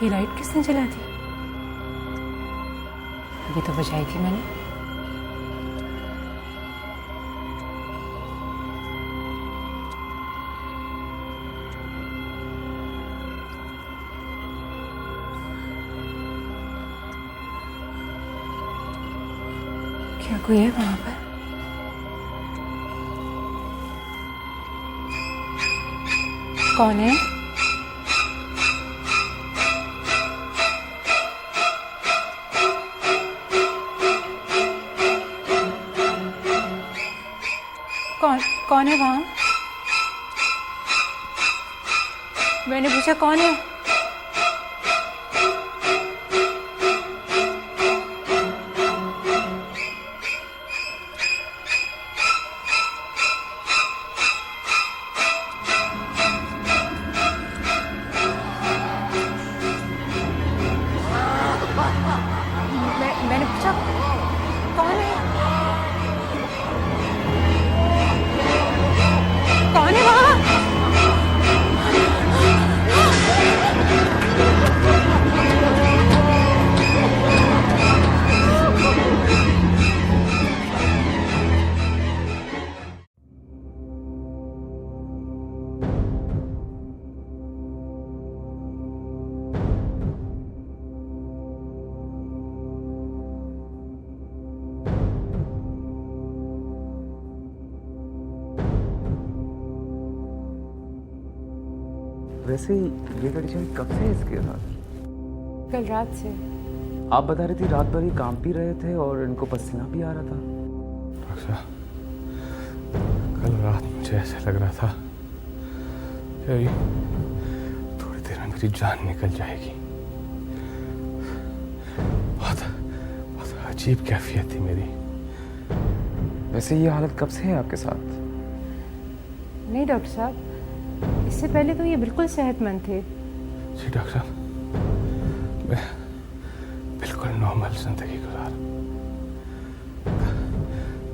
ये लाइट किसने जला दी? अभी तो बुझाई थी मैंने। क्या कोई है वहां पर? कौन है? कौन है वहां? मैंने पूछा कौन है? मैंने पूछा कौन है? कौन है वहां? वैसे ये कंडीशन कब से है इसके साथ? कल रात से। आप बता रही थी रात भर ही काम भी रहे थे और इनको पसीना भी आ रहा था। अच्छा, कल रात मुझे ऐसे लग रहा था कि थोड़ी देर में मेरी जान निकल जाएगी। बहुत अजीब कैफियत थी मेरी। वैसे ये हालत कब से है आपके साथ? नहीं डॉक्टर साहब, इससे पहले तो ये बिल्कुल सेहतमंद थे। जी डॉक्टर साहब, मैं बिल्कुल नॉर्मल जिंदगी गुजार।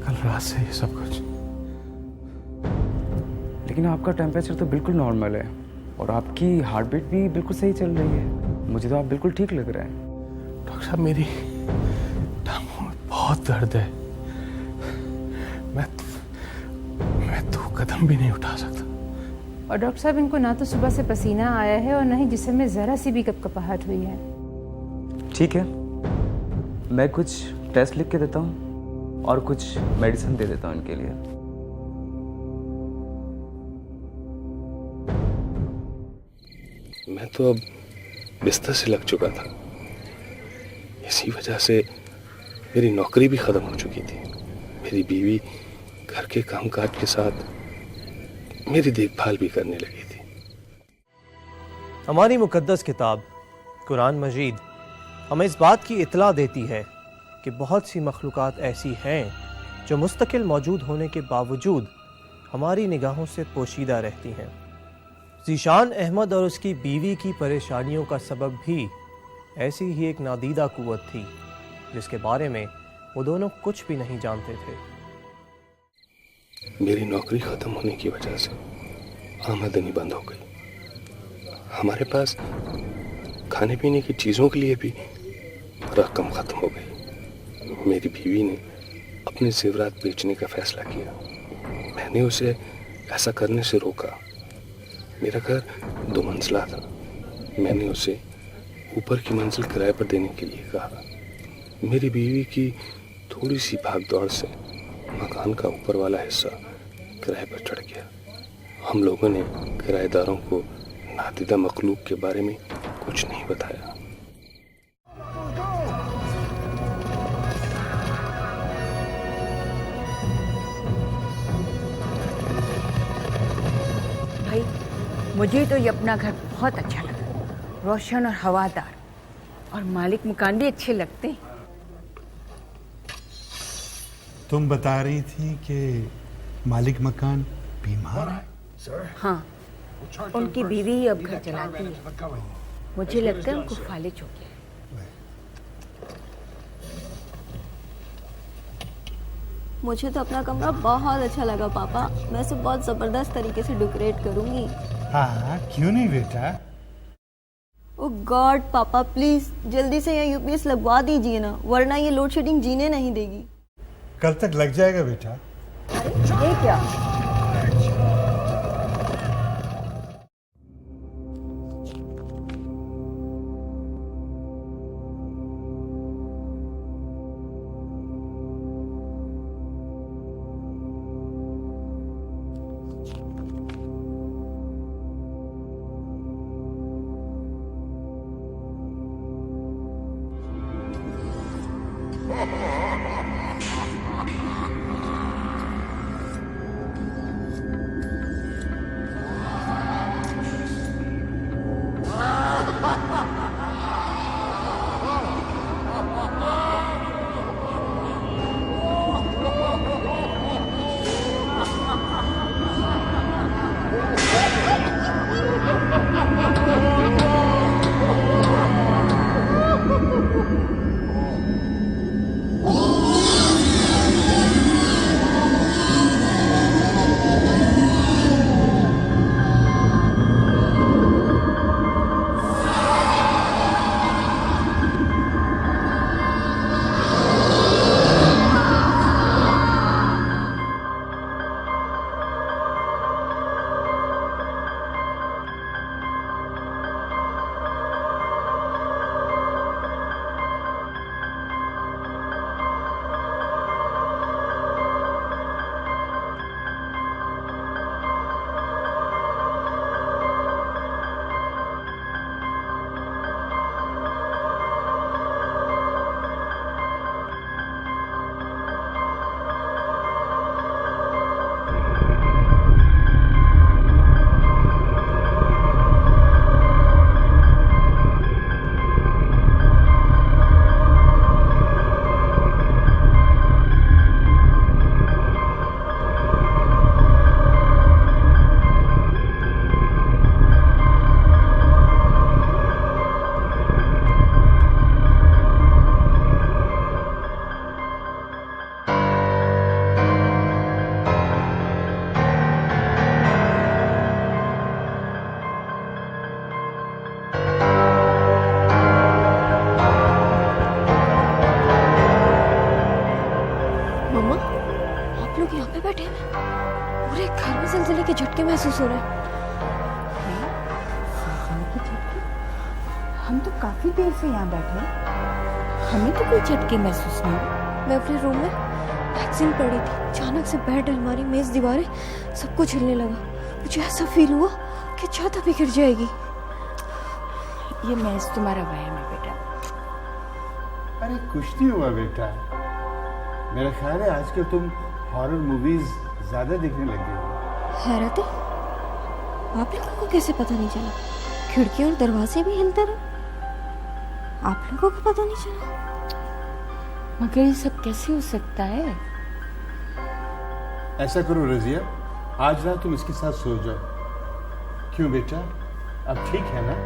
कल रात से ये सब कुछ। लेकिन आपका टेम्परेचर तो बिल्कुल नॉर्मल है और आपकी हार्ट बीट भी बिल्कुल सही चल रही है। मुझे तो आप बिल्कुल ठीक लग रहे हैं। डॉक्टर साहब, मेरी टांगों में बहुत दर्द है। मैं 2 कदम भी नहीं उठा सकता। और डॉक्टर साहब, इनको ना तो सुबह से पसीना आया है और ना ही जिस्म में जरा सी भी कपकपाहट हुई है। ठीक है, मैं कुछ टेस्ट लिख के देता हूँ और कुछ मेडिसिन दे देता हूँ इनके लिए। मैं तो अब बिस्तर से लग चुका था। इसी वजह से मेरी नौकरी भी खत्म हो चुकी थी। मेरी बीवी घर के कामकाज के साथ मेरी देखभाल भी करने लगी थी। हमारी मुकद्दस किताब कुरान मजीद हमें इस बात की इत्तला देती है कि बहुत सी मखलूक़ात ऐसी हैं जो मुस्तकिल मौजूद होने के बावजूद हमारी निगाहों से पोशीदा रहती हैं। ज़ीशान अहमद और उसकी बीवी की परेशानियों का सबब भी ऐसी ही एक नादीदा कुव्वत थी जिसके बारे में वो दोनों कुछ भी नहीं जानते थे। मेरी नौकरी खत्म होने की वजह से आमदनी बंद हो गई। हमारे पास खाने पीने की चीज़ों के लिए भी रकम खत्म हो गई। मेरी बीवी ने अपने ज़ेवरात बेचने का फैसला किया। मैंने उसे ऐसा करने से रोका। मेरा घर 2 मंजिला था। मैंने उसे ऊपर की मंजिल किराए पर देने के लिए कहा। मेरी बीवी की थोड़ी सी भागदौड़ से मकान का ऊपर वाला हिस्सा किराए पर चढ़ गया। हम लोगों ने किराएदारों को नादीदा मखलूक के बारे में कुछ नहीं बताया। भाई, मुझे तो ये अपना घर बहुत अच्छा लगा। रोशन और हवादार, और मालिक मकान भी अच्छे लगते हैं। तुम बता रही थी कि मालिक मकान बीमार है? हाँ, उनकी बीवी ही अब घर चलाती है। मुझे लगता है उनको फालिज हो गया। मुझे तो अपना कमरा बहुत अच्छा लगा पापा। मैं इसे बहुत जबरदस्त तरीके से डेकोरेट करूंगी। हाँ, क्यों नहीं बेटा। ओह गॉड पापा प्लीज जल्दी से यहाँ यूपीएस लगवा दीजिए ना, वरना ये लोड शेडिंग जीने नहीं देगी। कल तक लग जाएगा बेटा। ये क्या? के झटके महसूस हो रहे हैं। हम तो काफी देर से यहाँ बैठे हैं, हमें तो कोई झटके महसूस नहीं हुए। मैं अपने रूम में वैक्सीन पड़ी थी, अचानक से बेड, अलमारी, मेज, दीवारें सब कुछ हिलने लगा। मुझे ऐसा फील हुआ कि छत अभी गिर जाएगी। ये महज तुम्हारा वहम है बेटा। अरे कुछ नहीं हुआ बेटा, मेरा ख्याल है आजकल तुम हॉरर मूवीज ज्यादा देखने लगे हो। हैरत है, आप लोगों को कैसे पता नहीं चला? खिड़कियां और दरवाजे भी हिलते रहे, आप लोगों को पता नहीं चला? मगर ये सब कैसे हो सकता है? ऐसा करो रजिया, आज रात तुम इसके साथ सो जाओ। क्यों बेटा, अब ठीक है ना?